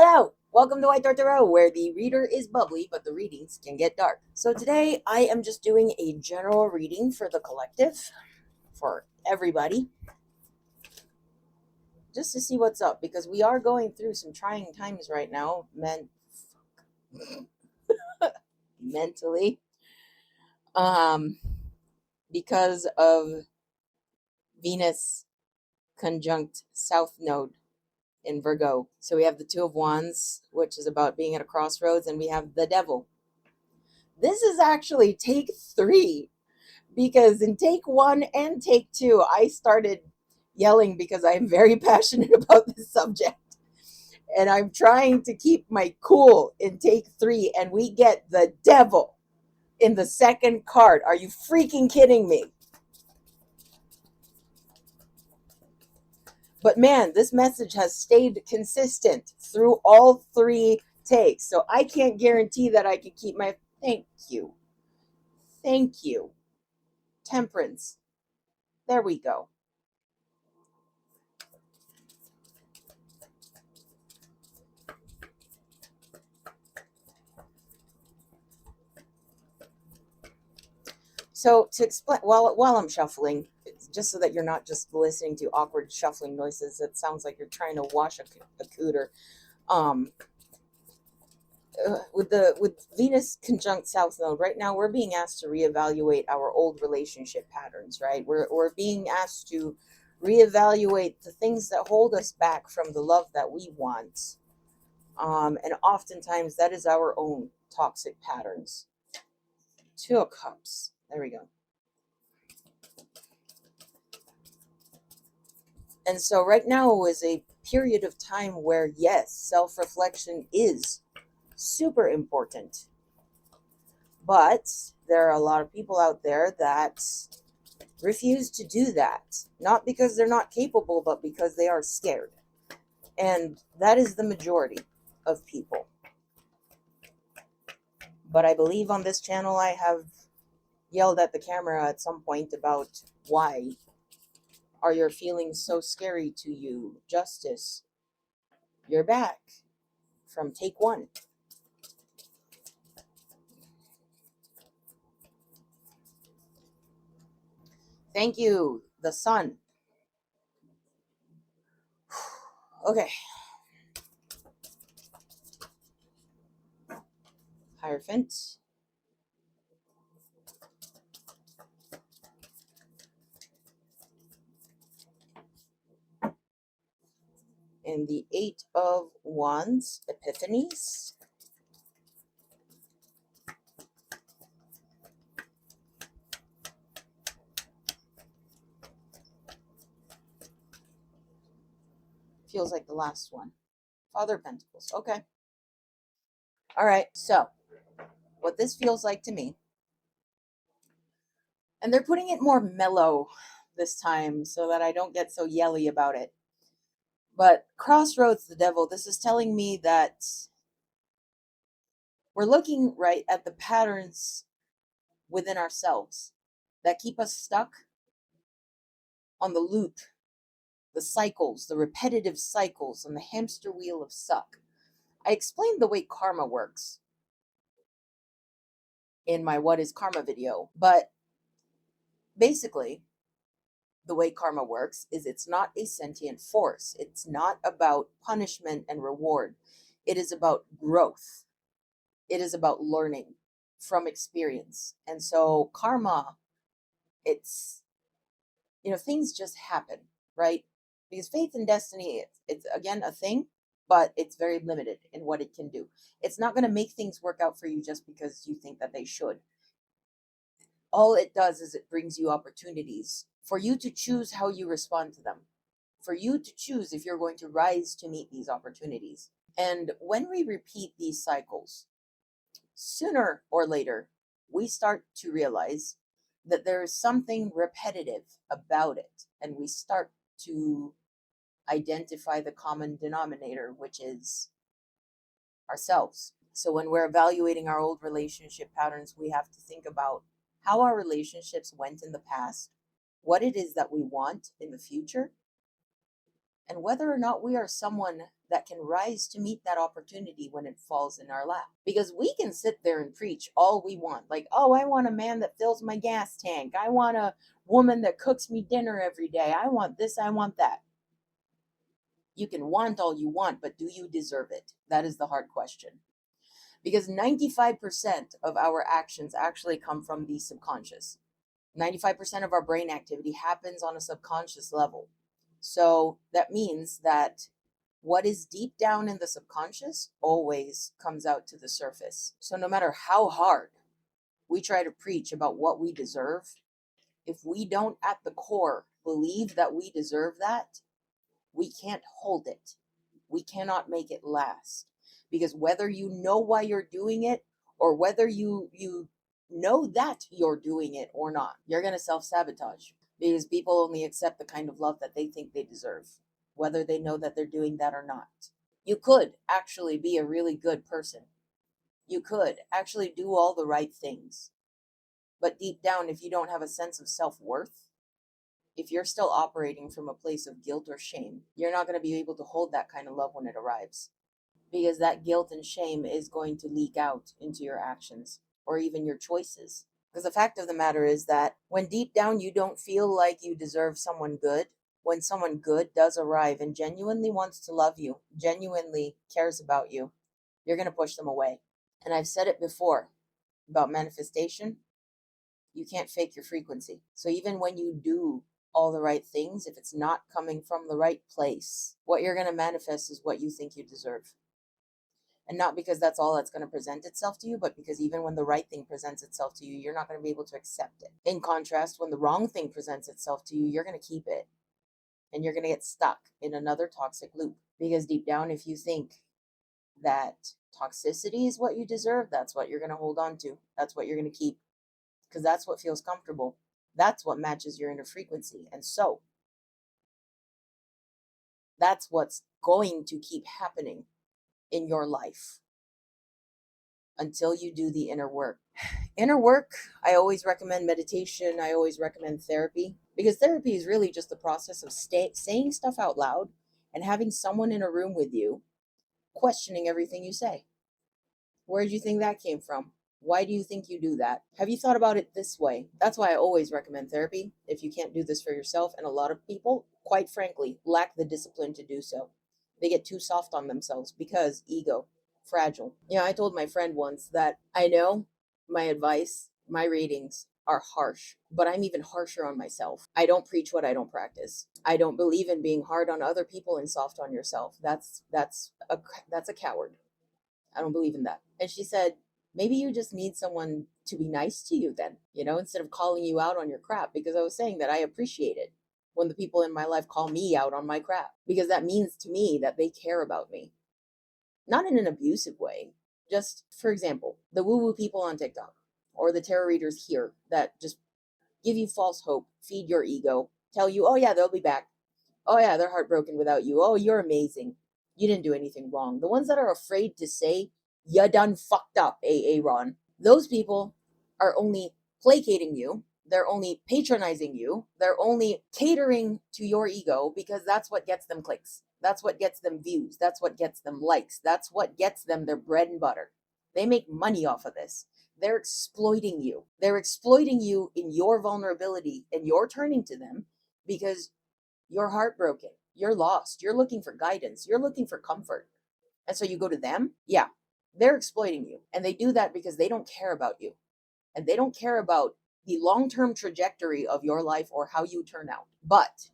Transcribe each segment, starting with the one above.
Hello, welcome to White Tarot, where the reader is bubbly, but the readings can get dark. So today I am just doing a general reading for the collective, for everybody, just to see what's up, because we are going through some trying times right now, mentally, um, because of Venus conjunct South Node in Virgo. So we have the Two of Wands, which is about being at a crossroads, and we have the Devil. This is actually take 3, because in take 1 and take 2, I started yelling because I am very passionate about this subject. And I'm trying to keep my cool in take 3, and we get the Devil in the second card. Are you freaking kidding me? But man, this message has stayed consistent through all 3 takes. So I can't guarantee that I can keep my... Thank you. Thank you. Temperance. There we go. So to explain, while I'm shuffling, just so that you're not just listening to awkward shuffling noises, it sounds like you're trying to wash a cooter. With Venus conjunct South Node right now, we're being asked to reevaluate our old relationship patterns. Right, we're being asked to reevaluate the things that hold us back from the love that we want, and oftentimes that is our own toxic patterns. 2 of Cups. There we go. And so right now is a period of time where, yes, self-reflection is super important. But there are a lot of people out there that refuse to do that. Not because they're not capable, but because they are scared. And that is the majority of people. But I believe on this channel I have yelled at the camera at some point about why are your feelings so scary to you? Justice. You're back from take 1. Thank you, the Sun. Okay. Hierophant. And the 8 of Wands, Epiphanies. Feels like the last one. Father of Pentacles. Okay. All right. So, what this feels like to me, and they're putting it more mellow this time so that I don't get so yelly about it. But Crossroads, the Devil, this is telling me that we're looking right at the patterns within ourselves that keep us stuck on the loop, the cycles, the repetitive cycles on the hamster wheel of suck. I explained the way karma works in my What is Karma video, but basically the way karma works is it's not a sentient force. It's not about punishment and reward. It is about growth. It is about learning from experience. And so karma, it's, things just happen, right? Because faith and destiny, it's again a thing, but it's very limited in what it can do. It's not going to make things work out for you just because you think that they should. All it does is it brings you opportunities for you to choose how you respond to them, for you to choose if you're going to rise to meet these opportunities. And when we repeat these cycles, sooner or later, we start to realize that there is something repetitive about it, and we start to identify the common denominator, which is ourselves. So when we're evaluating our old relationship patterns, we have to think about how our relationships went in the past, what it is that we want in the future, and whether or not we are someone that can rise to meet that opportunity when it falls in our lap. Because we can sit there and preach all we want. Like, oh, I want a man that fills my gas tank. I want a woman that cooks me dinner every day. I want this, I want that. You can want all you want, but do you deserve it? That is the hard question. Because 95% of our actions actually come from the subconscious. 95% of our brain activity happens on a subconscious level. So that means that what is deep down in the subconscious always comes out to the surface. So no matter how hard we try to preach about what we deserve, if we don't at the core believe that we deserve that, we can't hold it. We cannot make it last. Because whether you know why you're doing it or whether you know that you're doing it or not, you're going to self-sabotage. Because people only accept the kind of love that they think they deserve, whether they know that they're doing that or not. You could actually be a really good person. You could actually do all the right things. But deep down, if you don't have a sense of self-worth, if you're still operating from a place of guilt or shame, you're not going to be able to hold that kind of love when it arrives. Because that guilt and shame is going to leak out into your actions or even your choices. Because the fact of the matter is that when deep down you don't feel like you deserve someone good, when someone good does arrive and genuinely wants to love you, genuinely cares about you, you're going to push them away. And I've said it before about manifestation. You can't fake your frequency. So even when you do all the right things, if it's not coming from the right place, what you're going to manifest is what you think you deserve. And not because that's all that's going to present itself to you, but because even when the right thing presents itself to you, you're not going to be able to accept it. In contrast, when the wrong thing presents itself to you, you're going to keep it. And you're going to get stuck in another toxic loop. Because deep down, if you think that toxicity is what you deserve, that's what you're going to hold on to. That's what you're going to keep. Because that's what feels comfortable. That's what matches your inner frequency. And so, that's what's going to keep happening in your life until you do the inner work. Inner work, I always recommend meditation. I always recommend therapy, because therapy is really just the process of saying stuff out loud and having someone in a room with you questioning everything you say. Where did you think that came from? Why do you think you do that? Have you thought about it this way? That's why I always recommend therapy if you can't do this for yourself. And a lot of people, quite frankly, lack the discipline to do so. They get too soft on themselves because ego, fragile. Yeah, I told my friend once that I know my advice, my readings are harsh, but I'm even harsher on myself. I don't preach what I don't practice. I don't believe in being hard on other people and soft on yourself. That's a coward. I don't believe in that. And she said, maybe you just need someone to be nice to you then, instead of calling you out on your crap. Because I was saying that I appreciate it when the people in my life call me out on my crap, because that means to me that they care about me. Not in an abusive way. Just, for example, the woo-woo people on TikTok or the tarot readers here that just give you false hope, feed your ego, tell you, oh yeah, they'll be back. Oh yeah, they're heartbroken without you. Oh, you're amazing. You didn't do anything wrong. The ones that are afraid to say, you done fucked up, Ron. Those people are only placating you. They're only patronizing you. They're only catering to your ego because that's what gets them clicks. That's what gets them views. That's what gets them likes. That's what gets them their bread and butter. They make money off of this. They're exploiting you. They're exploiting you in your vulnerability, and you're turning to them because you're heartbroken. You're lost. You're looking for guidance. You're looking for comfort. And so you go to them. Yeah, they're exploiting you. And they do that because they don't care about you. And they don't care about the long-term trajectory of your life or how you turn out. But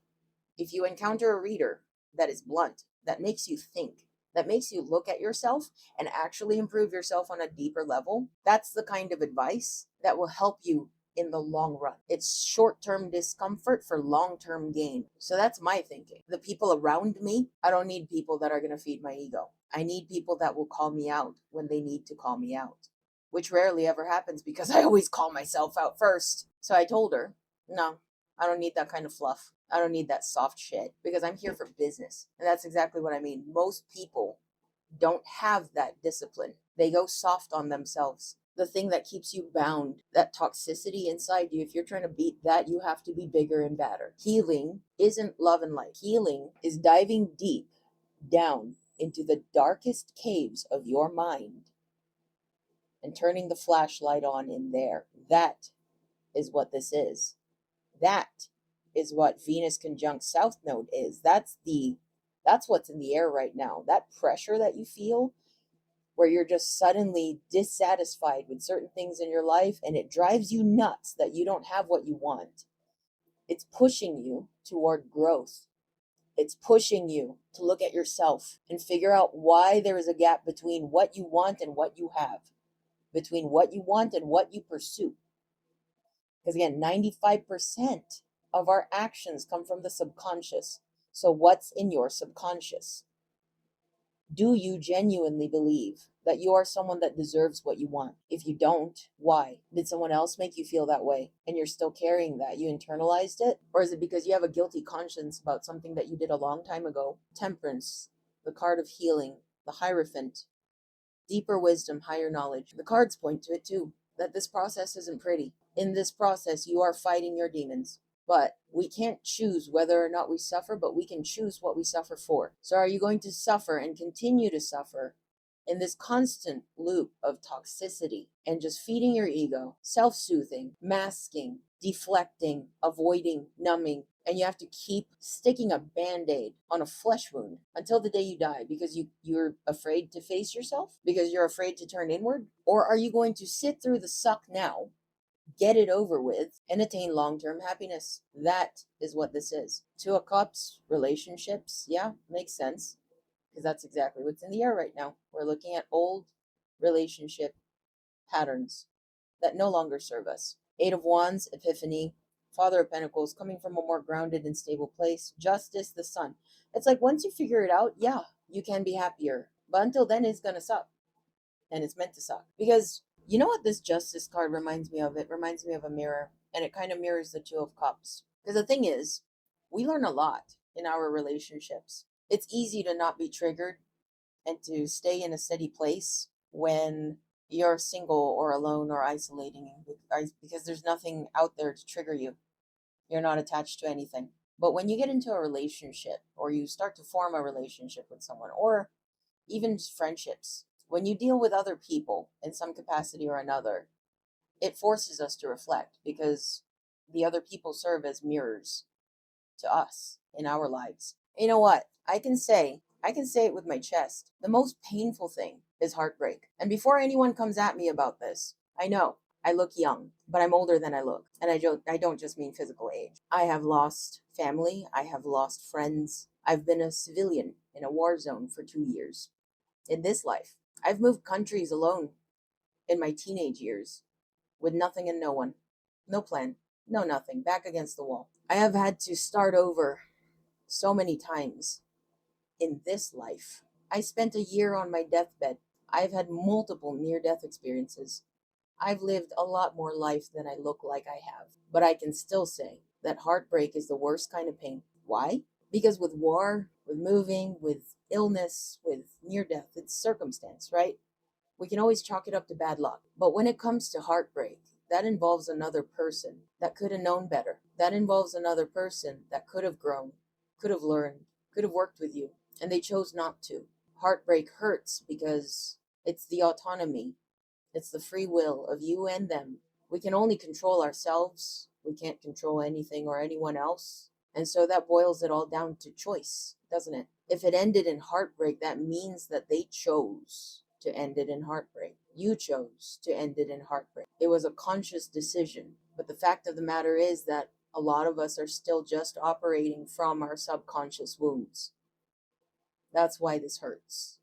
if you encounter a reader that is blunt, that makes you think, that makes you look at yourself and actually improve yourself on a deeper level, that's the kind of advice that will help you in the long run. It's short-term discomfort for long-term gain. So that's my thinking. The people around me, I don't need people that are going to feed my ego. I need people that will call me out when they need to call me out, which rarely ever happens because I always call myself out first. So I told her, no, I don't need that kind of fluff. I don't need that soft shit because I'm here for business. And that's exactly what I mean. Most people don't have that discipline. They go soft on themselves. the thing that keeps you bound, that toxicity inside you, if you're trying to beat that, you have to be bigger and badder. Healing isn't love and light. Healing is diving deep down into the darkest caves of your mind and turning the flashlight on in there. That is what this is. That is what Venus conjunct South Node is. That's what's in the air right now. That pressure that you feel where you're just suddenly dissatisfied with certain things in your life and it drives you nuts that you don't have what you want. It's pushing you toward growth. It's pushing you to look at yourself and figure out why there is a gap between what you want and what you have, between what you want and what you pursue. Because again, 95% of our actions come from the subconscious. So what's in your subconscious? Do you genuinely believe that you are someone that deserves what you want? If you don't, why? Did someone else make you feel that way and you're still carrying that? You internalized it? Or is it because you have a guilty conscience about something that you did a long time ago? Temperance, the card of healing, the Hierophant, deeper wisdom, higher knowledge. The cards point to it too, that this process isn't pretty. In this process, you are fighting your demons. But we can't choose whether or not we suffer, but we can choose what we suffer for. So are you going to suffer and continue to suffer in this constant loop of toxicity and just feeding your ego, self-soothing, masking, deflecting, avoiding, numbing, and you have to keep sticking a band-aid on a flesh wound until the day you die because you're afraid to face yourself, because you're afraid to turn inward? Or are you going to sit through the suck now, get it over with, and attain long-term happiness? That is what this is. Two of Cups, relationships, yeah, makes sense, because that's exactly what's in the air right now. We're looking at old relationship patterns that no longer serve us. Eight of Wands, Epiphany, Father of Pentacles, coming from a more grounded and stable place. Justice, the Sun. It's like once you figure it out, yeah, you can be happier. But until then, it's going to suck. And it's meant to suck. Because you know what this Justice card reminds me of? It reminds me of a mirror. And it kind of mirrors the Two of Cups. Because the thing is, we learn a lot in our relationships. It's easy to not be triggered and to stay in a steady place when you're single or alone or isolating, because there's nothing out there to trigger you. You're not attached to anything. But when you get into a relationship or you start to form a relationship with someone, or even friendships, when you deal with other people in some capacity or another, it forces us to reflect, because the other people serve as mirrors to us in our lives. You know what? I can say it with my chest. The most painful thing is heartbreak. And before anyone comes at me about this, I know I look young, but I'm older than I look. And I don't just mean physical age. I have lost family. I have lost friends. I've been a civilian in a war zone for 2 years. In this life, I've moved countries alone in my teenage years with nothing and no one. No plan. No nothing. Back against the wall. I have had to start over so many times in this life. I spent a year on my deathbed. I've had multiple near-death experiences. I've lived a lot more life than I look like I have. But I can still say that heartbreak is the worst kind of pain. Why? Because with war, with moving, with illness, with near-death, it's circumstance, right? We can always chalk it up to bad luck. But when it comes to heartbreak, that involves another person that could have known better. That involves another person that could have grown, could have learned, could have worked with you, and they chose not to. Heartbreak hurts because it's the autonomy, it's the free will of you and them. We can only control ourselves. We can't control anything or anyone else. And so that boils it all down to choice, doesn't it? If it ended in heartbreak, that means that they chose to end it in heartbreak. You chose to end it in heartbreak. It was a conscious decision. But the fact of the matter is that a lot of us are still just operating from our subconscious wounds. That's why this hurts.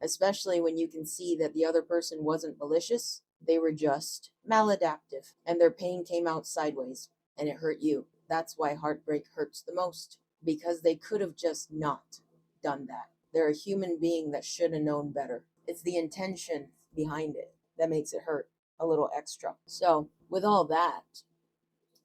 Especially when you can see that the other person wasn't malicious, they were just maladaptive, and their pain came out sideways, and it hurt you. That's why heartbreak hurts the most, because they could have just not done that. They're a human being that should have known better. It's the intention behind it that makes it hurt a little extra. So, with all that,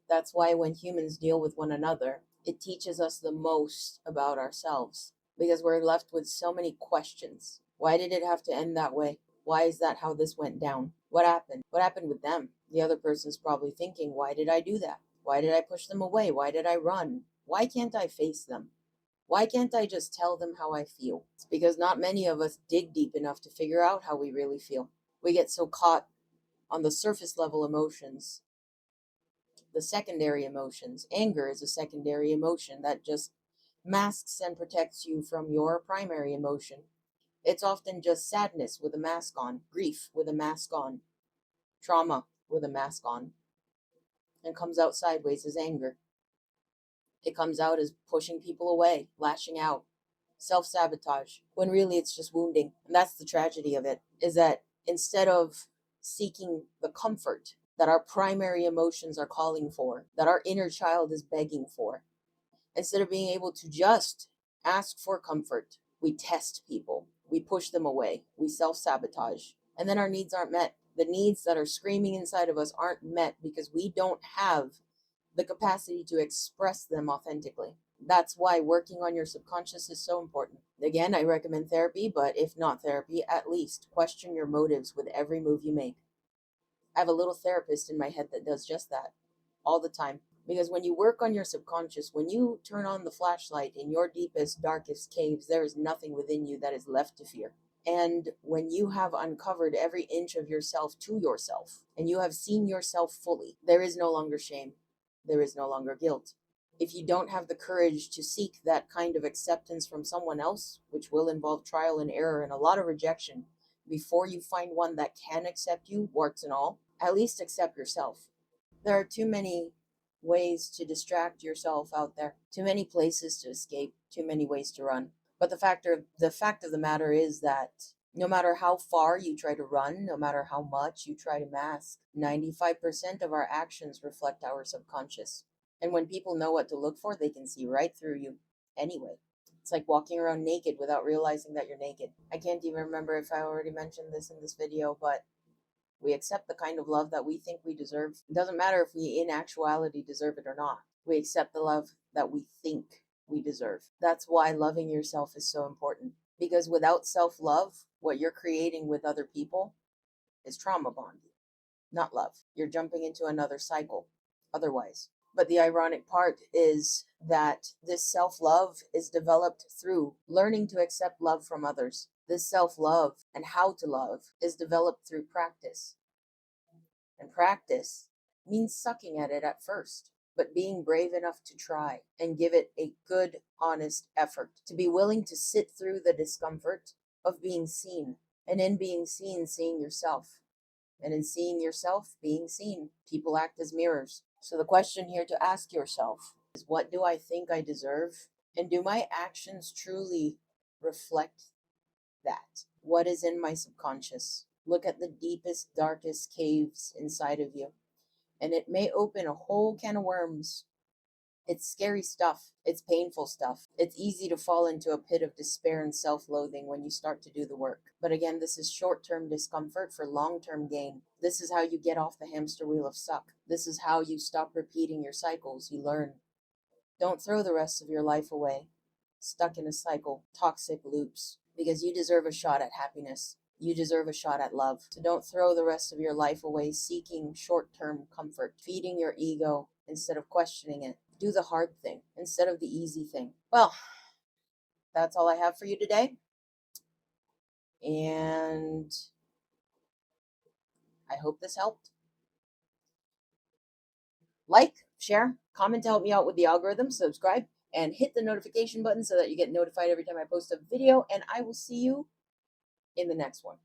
that's why when humans deal with one another, it teaches us the most about ourselves, because we're left with so many questions. Why did it have to end that way? Why is that how this went down? What happened? What happened with them? The other person's probably thinking, why did I do that? Why did I push them away? Why did I run? Why can't I face them? Why can't I just tell them how I feel? It's because not many of us dig deep enough to figure out how we really feel. We get so caught on the surface level emotions, the secondary emotions. Anger is a secondary emotion that just masks and protects you from your primary emotion. It's often just sadness with a mask on, grief with a mask on, trauma with a mask on, and comes out sideways as anger. It comes out as pushing people away, lashing out, self sabotage, when really it's just wounding. And that's the tragedy of it, is that instead of seeking the comfort that our primary emotions are calling for, that our inner child is begging for, instead of being able to just ask for comfort, we test people, we push them away, we self sabotage, and then our needs aren't met. The needs that are screaming inside of us aren't met because we don't have the capacity to express them authentically. That's why working on your subconscious is so important. Again, I recommend therapy, but if not therapy, at least question your motives with every move you make. I have a little therapist in my head that does just that all the time. Because when you work on your subconscious, when you turn on the flashlight in your deepest, darkest caves, there is nothing within you that is left to fear. And when you have uncovered every inch of yourself to yourself, and you have seen yourself fully, there is no longer shame. There is no longer guilt. If you don't have the courage to seek that kind of acceptance from someone else, which will involve trial and error and a lot of rejection, before you find one that can accept you, warts and all, at least accept yourself. There are too many ways to distract yourself out there, too many places to escape, too many ways to run. But the fact of the matter is that no matter how far you try to run, no matter how much you try to mask, 95% of our actions reflect our subconscious. And when people know what to look for, they can see right through you anyway. It's like walking around naked without realizing that you're naked. I can't even remember if I already mentioned this in this video, but we accept the kind of love that we think we deserve. It doesn't matter if we in actuality deserve it or not. We accept the love that we think we deserve. That's why loving yourself is so important. Because without self love, what you're creating with other people is trauma bonding, not love. You're jumping into another cycle otherwise. But the ironic part is that this self love is developed through learning to accept love from others. This self love and how to love is developed through practice. And practice means sucking at it at first, but being brave enough to try and give it a good, honest effort. To be willing to sit through the discomfort of being seen. And in being seen, seeing yourself. And in seeing yourself, being seen. People act as mirrors. So the question here to ask yourself is, what do I think I deserve? And do my actions truly reflect that? What is in my subconscious? Look at the deepest, darkest caves inside of you, and it may open a whole can of worms. It's scary stuff. It's painful stuff. It's easy to fall into a pit of despair and self loathing when you start to do the work. But again, this is short term discomfort for long term gain. This is how you get off the hamster wheel of suck. This is how you stop repeating your cycles. You learn. Don't throw the rest of your life away, stuck in a cycle, toxic loops, because you deserve a shot at happiness. You deserve a shot at love. So don't throw the rest of your life away seeking short term comfort, feeding your ego instead of questioning it. Do the hard thing instead of the easy thing. Well, that's all I have for you today. And I hope this helped. Like, share, comment to help me out with the algorithm, subscribe, and hit the notification button so that you get notified every time I post a video. And I will see you in the next one.